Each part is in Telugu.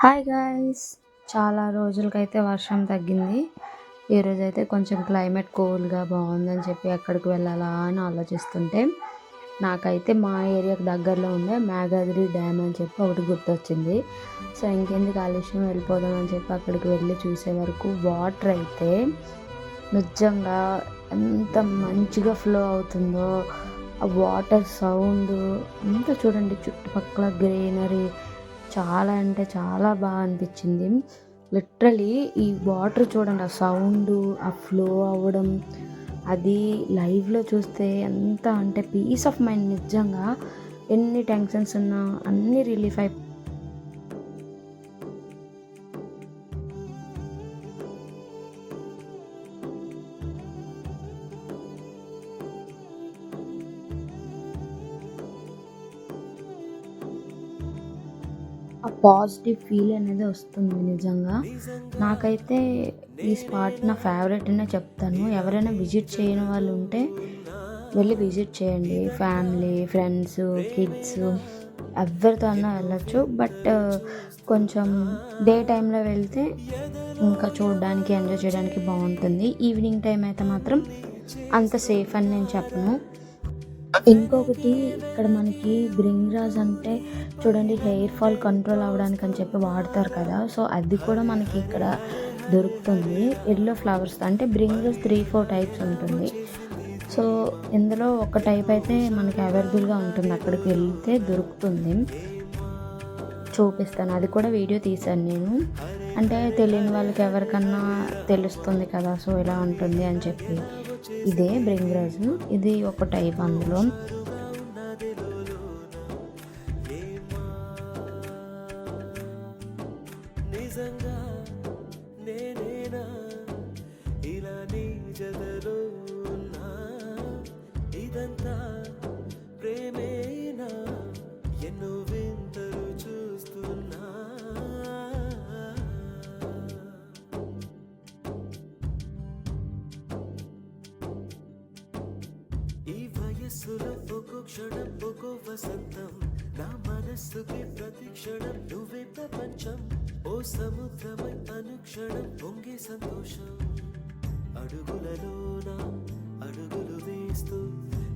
Hi guys! చాలా రోజులకైతే వర్షం తగ్గింది. ఈరోజైతే కొంచెం క్లైమేట్ కూల్‌గా బావుందని చెప్పి ఎక్కడికి వెళ్ళాలా అని ఆలోచిస్తుంటే, నాకైతే మా ఏరియాకి దగ్గరలో ఉండే మేఘాద్రి డ్యామ్ అని చెప్పి ఒకటి గుర్తొచ్చింది. సో, ఇంకెందుకు ఆలస్యం వెళ్ళిపోదాం అని చెప్పి అక్కడికి వెళ్ళి చూసే వరకు వాటర్ అయితే నిజంగా ఎంత మంచిగా ఫ్లో అవుతుందో, ఆ వాటర్ సౌండు అంతా చూడండి, చుట్టుపక్కల గ్రీనరీ చాలా అంటే చాలా బాగా అనిపించింది. లిటరలీ ఈ వాటర్ చూడండి, ఆ సౌండు, ఆ ఫ్లో అవ్వడం, అది లైవ్లో చూస్తే ఎంత అంటే పీస్ ఆఫ్ మైండ్. నిజంగా ఎన్ని టెన్షన్స్ ఉన్నా అన్నీ రిలీఫ్ అయిపోయి ఆ పాజిటివ్ ఫీల్ అనేది వస్తుంది నిజంగా. నాకైతే ఈ స్పాట్ నా ఫేవరెట్ అనే చెప్తాను. ఎవరైనా విజిట్ చేయని వాళ్ళు ఉంటే వెళ్ళి విజిట్ చేయండి. ఫ్యామిలీ, ఫ్రెండ్స్, కిడ్స్ ఎవరితో అన్నా వెళ్ళొచ్చు. బట్ కొంచెం డే టైంలో వెళ్తే ఇంకా చూడడానికి, ఎంజాయ్ చేయడానికి బాగుంటుంది. ఈవినింగ్ టైం అయితే మాత్రం అంత సేఫ్ అని నేను చెప్పను. ఇంకొకటి, ఇక్కడ మనకి బ్రింగ్రాజ్ అంటే చూడండి, హెయిర్ ఫాల్ కంట్రోల్ అవ్వడానికి అని చెప్పి వాడతారు కదా. సో అది కూడా మనకి ఇక్కడ దొరుకుతుంది. ఎల్లో ఫ్లవర్స్ అంటే బ్రింగ్రాజ్ 3-4 టైప్స్ ఉంటుంది. సో ఇందులో ఒక టైప్ అయితే మనకి అవైలబుల్గా ఉంటుంది, అక్కడికి వెళ్తే దొరుకుతుంది. చూపిస్తాను, అది కూడా వీడియో తీశాను నేను. అంటే తెలియని వాళ్ళకి ఎవరికన్నా తెలుస్తుంది కదా, సో ఇలా ఉంటుంది అని చెప్పి. ఇదే బ్రింగ్రాజ్, ఇది ఒక టైప్ అందులో. ఇదంతా ప్రేమేనా, ఎన్నో వింతలు చూస్తున్నా. ఈ వయస్సులో ఒక్కో క్షణం ఒక్కో వసంతం, నా మనస్సుకి ప్రతి క్షణం నువ్వే ప్రపంచం. ఓ సముద్రమై అనుక్షణం పొంగే సంతోషం. అడుగులలోన అడుగులు వేస్తూ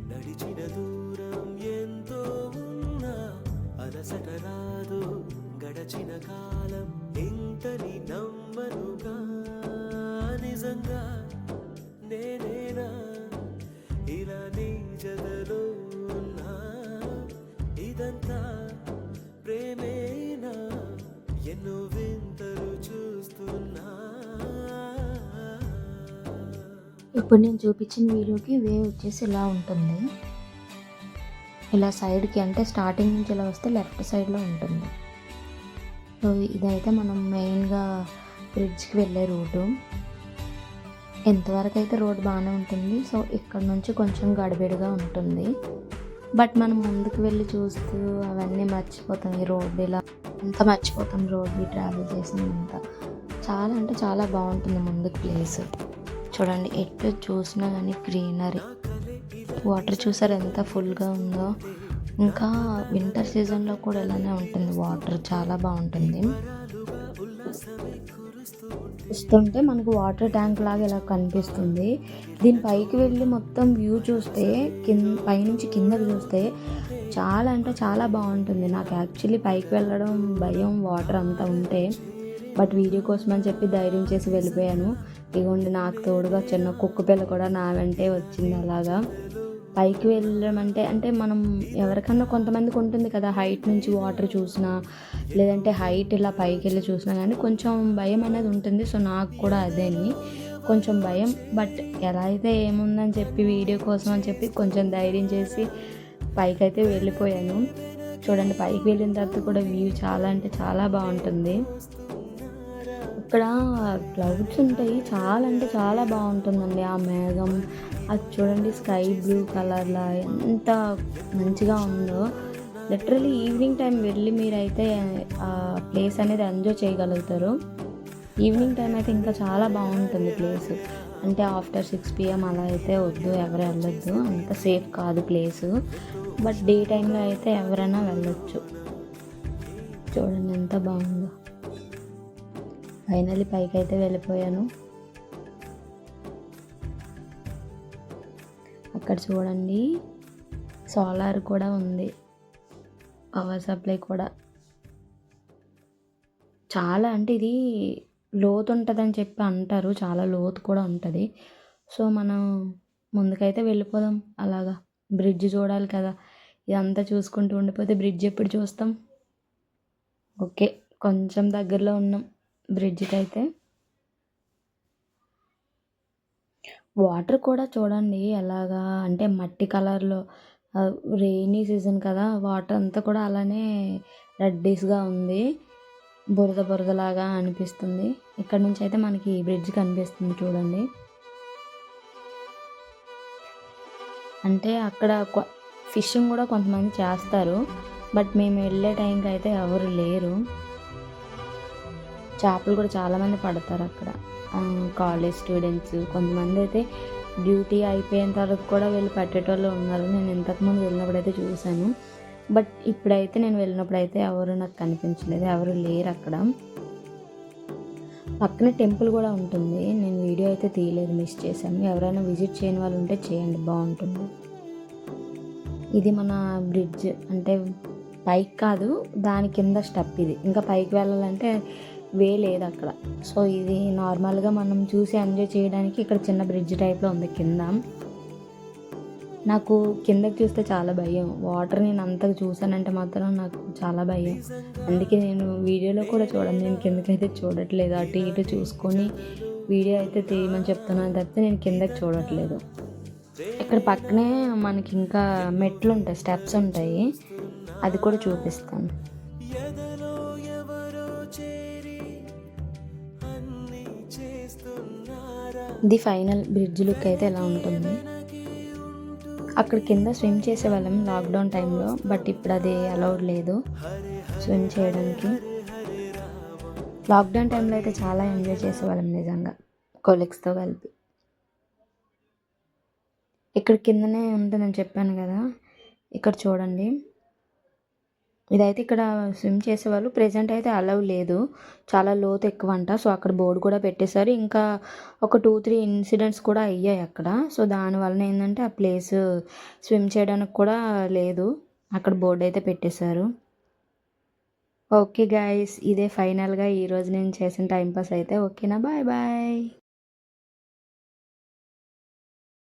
నడిచిన దూరం ఎంతో ఉన్నా, అలసట రాదు గడచిన కాలం ఇంతని నమ్మనుగా. నిజంగా నేనేనా ఇలా నీ జతలో ఉన్నా, ఇదంతా ప్రేమేనా, ఎన్నో వింతలు చూస్తున్నా. ఇప్పుడు నేను చూపించిన వీడియోకి వేవ్ వచ్చేసి ఇలా ఉంటుంది. ఇలా సైడ్కి, అంటే స్టార్టింగ్ నుంచి ఇలా వస్తే లెఫ్ట్ సైడ్లో ఉంటుంది. సో ఇదైతే మనం మెయిన్గా బ్రిడ్జ్కి వెళ్ళే రూటు. ఎంతవరకు అయితే రోడ్ బాగానే ఉంటుంది. సో ఇక్కడ నుంచి కొంచెం గడిబిడిగా ఉంటుంది. బట్ మనం ముందుకు వెళ్ళి చూస్తూ అవన్నీ మర్చిపోతాం. ఈ రోడ్ ఇలా అంతా మర్చిపోతాం, రోడ్ని ట్రావెల్ చేసినంత. చాలా అంటే చాలా బాగుంటుంది ముందుకు ప్లేస్. చూడండి, ఎటు చూసినా కానీ గ్రీనరీ. వాటర్ చూసారు ఎంత ఫుల్గా ఉందో. ఇంకా వింటర్ సీజన్లో కూడా ఇలానే ఉంటుంది, వాటర్ చాలా బాగుంటుంది. చూస్తుంటే మనకు వాటర్ ట్యాంక్ లాగా ఇలా కనిపిస్తుంది. దీని పైకి వెళ్ళి మొత్తం వ్యూ చూస్తే, పైనుంచి కిందకి చూస్తే చాలా అంటే చాలా బాగుంటుంది. నాకు యాక్చువల్లీ పైకి వెళ్ళడం భయం, వాటర్ అంతా ఉంటే. బట్ వీడియో కోసం అని చెప్పి ధైర్యం చేసి వెళ్ళిపోయాను. ఇగోండి, నాకు తోడుగా చిన్న కుక్క పిల్ల కూడా నా వెంటే వచ్చింది. అలాగా పైకి వెళ్ళడం అంటే మనం ఎవరికన్నా కొంతమందికి ఉంటుంది కదా, హైట్ నుంచి వాటర్ చూసినా, లేదంటే హైట్ ఇలా పైకి వెళ్ళి చూసినా కానీ కొంచెం భయం అనేది ఉంటుంది. సో నాకు కూడా అదేని కొంచెం భయం. బట్ ఎలా అయితే ఏముందని చెప్పి వీడియో కోసం అని చెప్పి కొంచెం ధైర్యం చేసి పైకి అయితే వెళ్ళిపోయాను. చూడండి, పైకి వెళ్ళిన తర్వాత కూడా వ్యూ చాలా అంటే చాలా బాగుంటుంది. ఇక్కడ క్లౌడ్స్ ఉంటాయి, చాలా అంటే చాలా బాగుంటుందండి. ఆ మేఘం అది చూడండి, స్కై బ్లూ కలర్లా ఎంత మంచిగా ఉందో. లిటరలీ ఈవినింగ్ టైం వెళ్ళి మీరైతే ఆ ప్లేస్ అనేది ఎంజాయ్ చేయగలుగుతారు. ఈవినింగ్ టైం అయితే ఇంకా చాలా బాగుంటుంది ప్లేస్. అంటే ఆఫ్టర్ 6 PM అలా అయితే వద్దు, ఎవరు వెళ్ళొద్దు, అంత సేఫ్ కాదు ప్లేసు. బట్ డే టైంలో అయితే ఎవరైనా వెళ్ళొచ్చు. చూడండి ఎంత బాగుందో. ఫైనల్లీ పైకి అయితే వెళ్ళిపోయాను. అక్కడ చూడండి సోలార్ కూడా ఉంది, పవర్ సప్లై కూడా. చాలా అంటే ఇది లోతు ఉంటుందని చెప్పి అంటారు, చాలా లోతు కూడా ఉంటుంది. సో మనం ముందుకైతే వెళ్ళిపోదాం. అలాగా బ్రిడ్జ్ చూడాలి కదా, ఇదంతా చూసుకుంటూ ఉండిపోతే బ్రిడ్జ్ ఎప్పుడు చూస్తాం. ఓకే, కొంచెం దగ్గరలో ఉన్నాం బ్రిడ్జ్కి అయితే. వాటర్ కూడా చూడండి ఎలాగా అంటే మట్టి కలర్లో, రెయినీ సీజన్ కదా, వాటర్ అంతా కూడా అలానే రెడ్డిష్గా ఉంది, బురద బురదలాగా అనిపిస్తుంది. ఇక్కడ నుంచి అయితే మనకి బ్రిడ్జ్ కనిపిస్తుంది చూడండి. అంటే అక్కడ ఫిషింగ్ కూడా కొంతమంది చేస్తారు, బట్ మేము వెళ్ళే టైంకి అయితే ఎవరు లేరు. చేపలు కూడా చాలామంది పడతారు అక్కడ, కాలేజ్ స్టూడెంట్స్. కొంతమంది అయితే డ్యూటీ అయిపోయిన తర్వాత కూడా వెళ్ళి పట్టేటోళ్ళు ఉన్నారు. నేను ఇంతకుముందు వెళ్ళినప్పుడైతే చూశాను, బట్ ఇప్పుడైతే నేను వెళ్ళినప్పుడైతే ఎవరు నాకు కనిపించలేదు, ఎవరు లేరు అక్కడ. పక్కనే టెంపుల్ కూడా ఉంటుంది, నేను వీడియో అయితే తీయలేదు, మిస్ చేశాను. ఎవరైనా విజిట్ చేయని వాళ్ళు ఉంటే చేయండి, బాగుంటుంది. ఇది మన బ్రిడ్జ్, అంటే పైకి కాదు దాని కింద స్టెప్ ఇది. ఇంకా పైకి వెళ్ళాలంటే వే లేదు అక్కడ. సో ఇది నార్మల్గా మనం చూసి ఎంజాయ్ చేయడానికి ఇక్కడ చిన్న బ్రిడ్జ్ టైప్లో ఉంది కింద. నాకు కిందకి చూస్తే చాలా భయం, వాటర్ నేను అంతగా చూసానంటే మాత్రం నాకు చాలా భయం. అందుకే నేను వీడియోలో కూడా చూడను, నేను కిందకైతే చూడట్లేదు. అటు ఇటు చూసుకొని వీడియో అయితే తీయమని చెప్తున్నాను తప్పితే నేను కిందకి చూడట్లేదు. ఇక్కడ పక్కనే మనకి ఇంకా మెట్లు ఉంటాయి, స్టెప్స్ ఉంటాయి, అది కూడా చూపిస్తాను. ఇది ఫైనల్ బ్రిడ్జ్ లుక్ అయితే ఎలా ఉంటుంది. అక్కడ కింద స్విమ్ చేసేవాళ్ళం లాక్డౌన్ టైంలో, బట్ ఇప్పుడు అది అలౌడ్ లేదు స్విమ్ చేయడానికి. లాక్డౌన్ టైంలో అయితే చాలా ఎంజాయ్ చేసేవాళ్ళం నిజంగా, కొలీగ్స్తో కలిపి. ఇక్కడ కిందనే ఉంటుందని చెప్పాను కదా, ఇక్కడ చూడండి. ఇదైతే ఇక్కడ స్విమ్ చేసేవాళ్ళు, ప్రెజెంట్ అయితే అలౌ లేదు, చాలా లోతు ఎక్కువ అంట. సో అక్కడ బోర్డు కూడా పెట్టేశారు. ఇంకా ఒక 2-3 ఇన్సిడెంట్స్ కూడా అయ్యాయి అక్కడ. సో దానివల్ల ఏంటంటే ఆ ప్లేస్ స్విమ్ చేయడానికి కూడా లేదు, అక్కడ బోర్డు అయితే పెట్టేశారు. ఓకే గైస్, ఇదే ఫైనల్గా ఈరోజు నేను చేసిన టైంపాస్ అయితే. ఓకేనా, బాయ్ బాయ్.